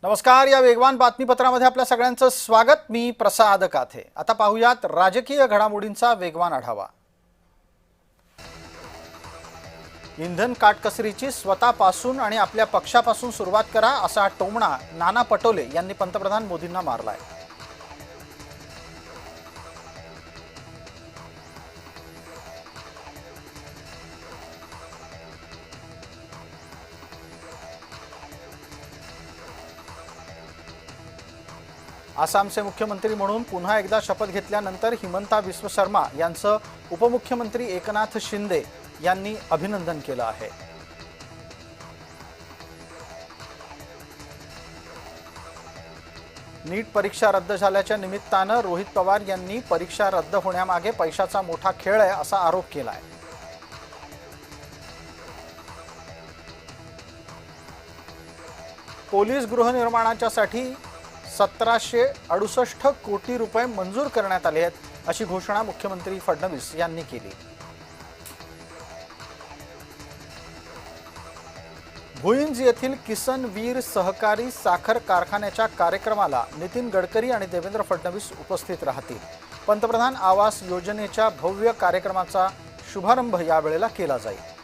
नमस्कार। या वेगवान बातमीपत्रामध्ये आपल्या सगळ्यांचं स्वागत। मी प्रसाद काथे। आता पाहूयात राजकीय घडामोडींचा वेगवान आढावा। इंधन काटकसरीची स्वतःपासून आणि आपल्या पक्षापासून सुरुवात करा, असा टोमणा नाना पटोले यांनी पंतप्रधान मोदींना मारलाय। आसामचे मुख्यमंत्री म्हणून पुन्हा एकदा शपथ घेतल्यानंतर हिमंता बिस्व शर्मा यांचं उपमुख्यमंत्री एकनाथ शिंदे यांनी अभिनंदन केलं आहे। नीट परीक्षा रद्द झाल्याच्या निमित्तानं रोहित पवार यांनी परीक्षा रद्द होण्यामागे पैशाचा मोठा खेळ आहे असा आरोप केलाय। पोलीस गृहनिर्माणाच्यासाठी 1768 कोटी रुपये मंजूर करण्यात आले आहेत, अशी घोषणा मुख्यमंत्री फडणवीस यांनी केली। भुईंज येथील किसन वीर सहकारी साखर कारखान्याच्या कार्यक्रमाला नितीन गडकरी आणि देवेंद्र फडणवीस उपस्थित राहतील। पंतप्रधान आवास योजनेच्या भव्य कार्यक्रमाचा शुभारंभ यावेळेला केला जाईल।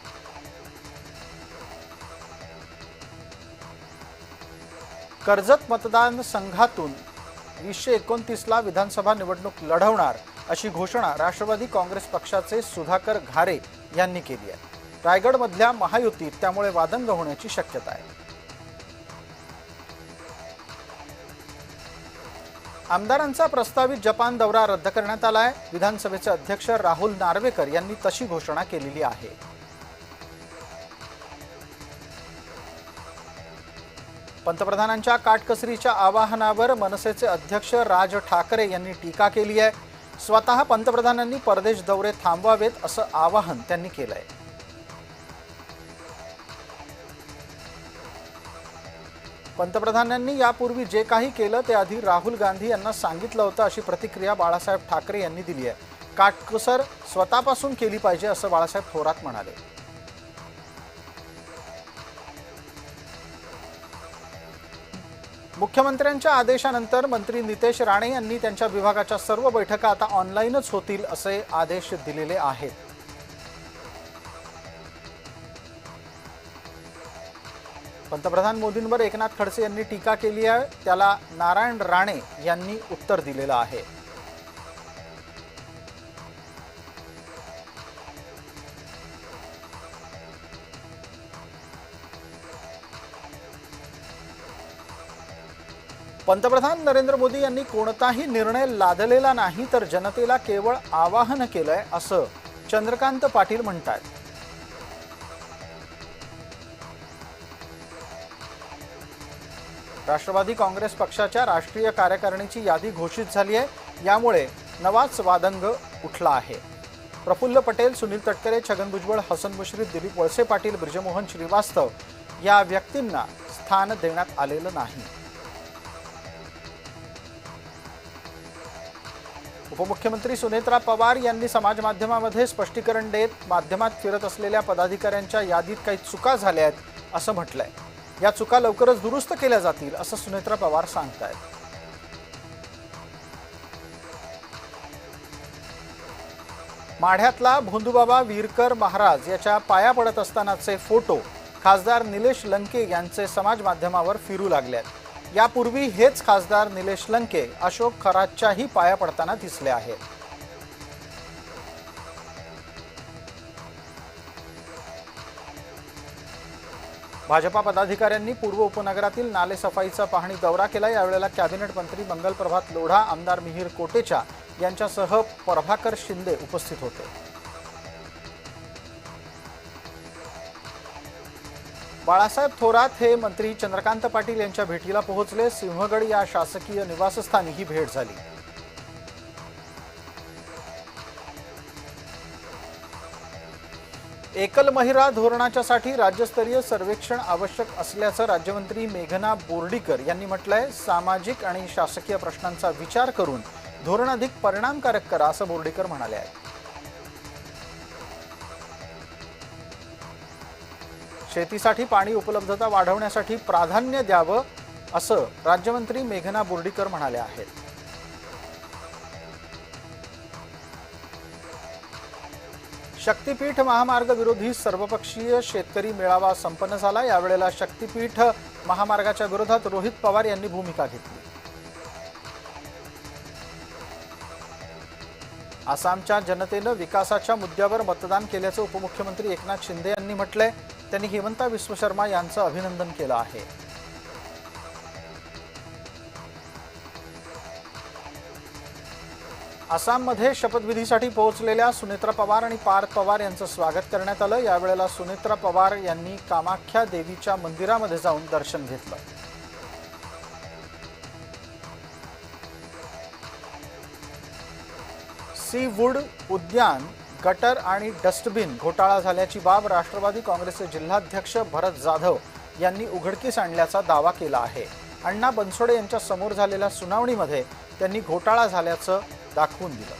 कर्जत मतदान संघातून 2029 ला विधानसभा निवडणूक लढवणार अशी घोषणा राष्ट्रवादी काँग्रेस पक्षाचे सुधाकर घारे यांनी केली आहे। रायगडमधल्या महायुतीत त्यामुळे वादंग होण्याची शक्यता आहे। आमदारांचा प्रस्तावित जपान दौरा रद्द करण्यात आलाय। विधानसभेचे अध्यक्ष राहुल नार्वेकर यांनी तशी घोषणा केलेली आहे। पंतप्रधानांच्या काटकसरीच्या आवाहनावर मनसेचे अध्यक्ष राज ठाकरे यांनी टीका केली आहे। स्वतः पंतप्रधानांनी परदेश दौरे थांबवावेत असं आवाहन त्यांनी केलंय। पंतप्रधानांनी यापूर्वी जे काही केलं ते आधी राहुल गांधी यांना सांगितलं होतं, अशी प्रतिक्रिया बाळासाहेब ठाकरे यांनी दिली आहे। काटकसर स्वतःपासून केली पाहिजे असं बाळासाहेब थोरात म्हणाले। मुख्यमंत्र्यांच्या आदेशानंतर मंत्री नितेश राणे यांनी त्यांच्या विभागाच्या सर्व बैठका आता ऑनलाईनच होतील असे आदेश दिलेले आहेत। पंतप्रधान मोदींवर एकनाथ खडसे यांनी टीका केली आहे, त्याला नारायण राणे यांनी उत्तर दिलेलं आहे। पंतप्रधान नरेंद्र मोदी यांनी कोणताही निर्णय लादलेला नाही, तर जनतेला केवळ आवाहन केलंय असं चंद्रकांत पाटील म्हणतात। राष्ट्रवादी काँग्रेस पक्षाच्या राष्ट्रीय कार्यकारिणीची यादी घोषित झाली आहे, यामुळे नवाच वादंग उठला आहे। प्रफुल्ल पटेल, सुनील तटकरे, छगन भुजबळ, हसन मुश्रीफ, दिलीप वळसे पाटील, ब्रिजमोहन श्रीवास्तव या व्यक्तींना स्थान देण्यात आलेलं नाही। उपमुख्यमंत्री सुनेत्रा पवार यांनी समाज माध्यमामध्ये स्पष्टीकरण देत माध्यमात फिरत असलेल्या पदाधिकाऱ्यांच्या यादीत काही चुका झाल्या आहेत असं म्हटलंय। या चुका लवकरच दुरुस्त केल्या जातील असं सुनेत्रा पवार सांगतायत। माढ्यातला भोंदूबाबा वीरकर महाराज याच्या पाया पडत असतानाचे फोटो खासदार निलेश लंके यांचे समाज माध्यमावर फिरू लागले आहेत। यापूर्वी हेच खासदार निलेश लंके अशोक खरातच्याही पाया पडताना दिसले आहेत। भाजपा पदाधिकाऱ्यांनी पूर्व उपनगरातील नाले सफाईचा पाहणी दौरा केला। यावेळेला कॅबिनेट मंत्री मंगल प्रभात लोढा, आमदार मिहिर कोटेचा यांच्यासह प्रभाकर शिंदे उपस्थित होते। बाळासाहेब थोरात हे मंत्री चंद्रकांत पाटील यांच्या भेटीला पोहोचले। सिंहगड या शासकीय निवासस्थानी ही भेट झाली। एकल महिला धोरणाच्यासाठी राज्यस्तरीय सर्वेक्षण आवश्यक असल्याचं राज्यमंत्री मेघना बोर्डीकर यांनी म्हटलंय। सामाजिक आणि शासकीय प्रश्नांचा विचार करून धोरण अधिक परिणामकारक करा असं बोर्डीकर म्हणाले आहेत। शेतीसाठी पाणी उपलब्धता वाढवण्यासाठी प्राधान्य द्यावं असं राज्यमंत्री मेघना बोर्डीकर म्हणाल्या आहेत. शक्तीपीठ महामार्ग विरोधी सर्वपक्षीय शेतकरी मेळावा संपन्न झाला. यावेळेला शक्तीपीठ महामार्गाच्या विरोधात रोहित पवार यांनी भूमिका घेतली. आसामच्या जनतेनं विकासाच्या मुद्द्यावर मतदान केल्याचं उपमुख्यमंत्री एकनाथ शिंदे यांनी म्हटलंय. त्यांनी हिमंता विश्व शर्मा यांचं अभिनंदन केलं आहे. आसाममध्ये शपथविधीसाठी पोहोचलेल्या सुनेत्रा पवार आणि पार्थ पवार यांचं स्वागत करण्यात आलं. यावेळेला सुनेत्रा पवार यांनी कामाख्या देवीच्या मंदिरामध्ये जाऊन दर्शन घेतलं. सी वूड उद्यान गटर आणि डस्टबिन घोटाळा झाल्याची बाब राष्ट्रवादी काँग्रेसचे जिल्हाध्यक्ष भरत जाधव यांनी उघडकीस आणल्याचा दावा केला आहे. अण्णा बनसोडे यांच्या समोर झालेल्या सुनावणीमध्ये त्यांनी घोटाळा झाल्याचं दाखवून दिलं.